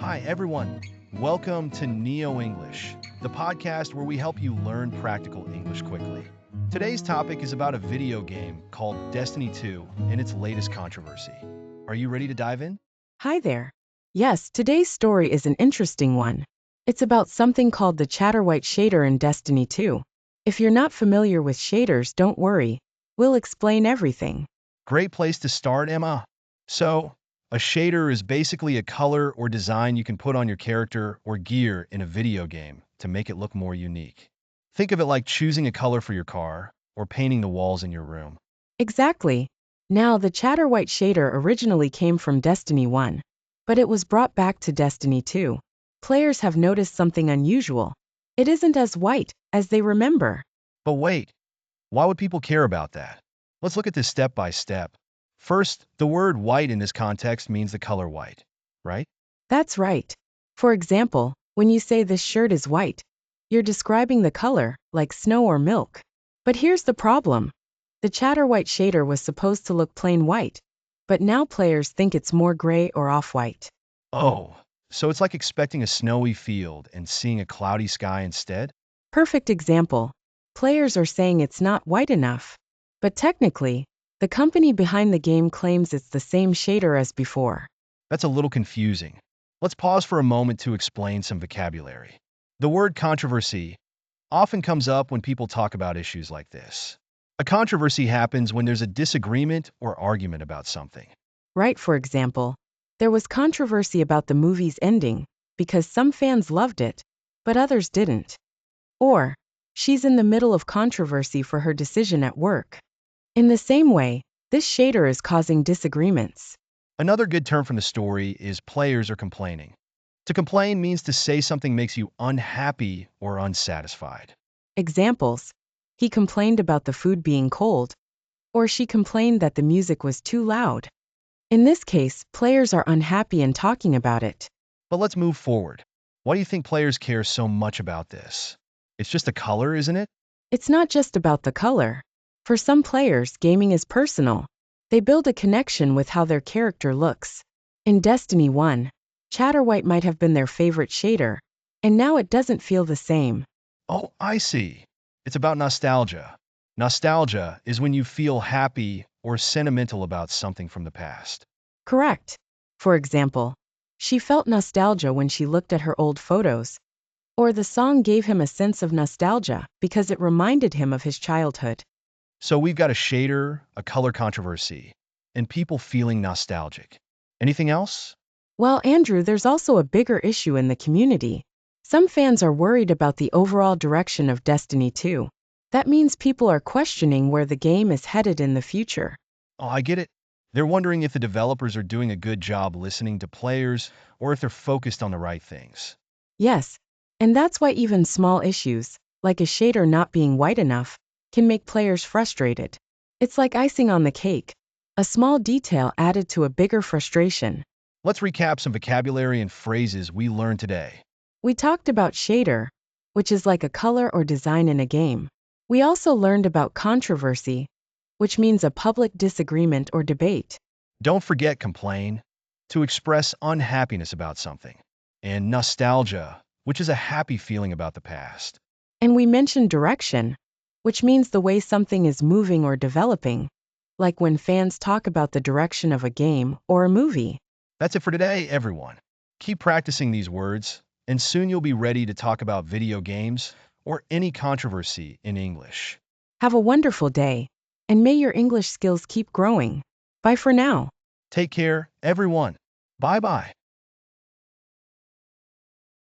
Hi, everyone. Welcome to NeoEnglish, the podcast where we help you learn practical English quickly. Today's topic is about a video game called Destiny 2 and its latest controversy. Are you ready to dive in? Hi there. Yes, today's story is an interesting one. It's about something called the Chatterwhite shader in Destiny 2. If you're not familiar with shaders, don't worry. We'll explain everything. Great place to start, Emma. So, a shader is basically a color or design you can put on your character or gear in a video game to make it look more unique. Think of it like choosing a color for your car or painting the walls in your room. Exactly. Now, the Chatterwhite shader originally came from Destiny 1, but it was brought back to Destiny 2. Players have noticed something unusual. It isn't as white as they remember. But wait, why would people care about that? Let's look at this step by step. First, the word white in this context means the color white, right? That's right. For example, when you say this shirt is white, you're describing the color, like snow or milk. But here's the problem. The Chatterwhite shader was supposed to look plain white, but now players think it's more gray or off-white. Oh, so it's like expecting a snowy field and seeing a cloudy sky instead? Perfect example. Players are saying it's not white enough. But technically, the company behind the game claims it's the same shader as before. That's a little confusing. Let's pause for a moment to explain some vocabulary. The word controversy often comes up when people talk about issues like this. A controversy happens when there's a disagreement or argument about something. Right, for example, there was controversy about the movie's ending because some fans loved it, but others didn't. Or, she's in the middle of controversy for her decision at work. In the same way, this shader is causing disagreements. Another good term from the story is players are complaining. To complain means to say something makes you unhappy or unsatisfied. Examples: he complained about the food being cold, or she complained that the music was too loud. In this case, players are unhappy and talking about it. But let's move forward. Why do you think players care so much about this? It's just a color, isn't it? It's not just about the color. For some players, gaming is personal. They build a connection with how their character looks. In Destiny 1, Chatterwhite might have been their favorite shader, and now it doesn't feel the same. Oh, I see. It's about nostalgia. Nostalgia is when you feel happy or sentimental about something from the past. Correct. For example, she felt nostalgia when she looked at her old photos, or the song gave him a sense of nostalgia because it reminded him of his childhood. So we've got a shader, a color controversy, and people feeling nostalgic. Anything else? Well, Andrew, there's also a bigger issue in the community. Some fans are worried about the overall direction of Destiny 2. That means people are questioning where the game is headed in the future. Oh, I get it. They're wondering if the developers are doing a good job listening to players or if they're focused on the right things. Yes, and that's why even small issues, like a shader not being white enough, can make players frustrated. It's like icing on the cake, a small detail added to a bigger frustration. Let's recap some vocabulary and phrases we learned today. We talked about shader, which is like a color or design in a game. We also learned about controversy, which means a public disagreement or debate. Don't forget complain, to express unhappiness about something, and nostalgia, which is a happy feeling about the past. And we mentioned direction, which means the way something is moving or developing, like when fans talk about the direction of a game or a movie. That's it for today, everyone. Keep practicing these words, and soon you'll be ready to talk about video games or any controversy in English. Have a wonderful day, and may your English skills keep growing. Bye for now. Take care, everyone. Bye-bye.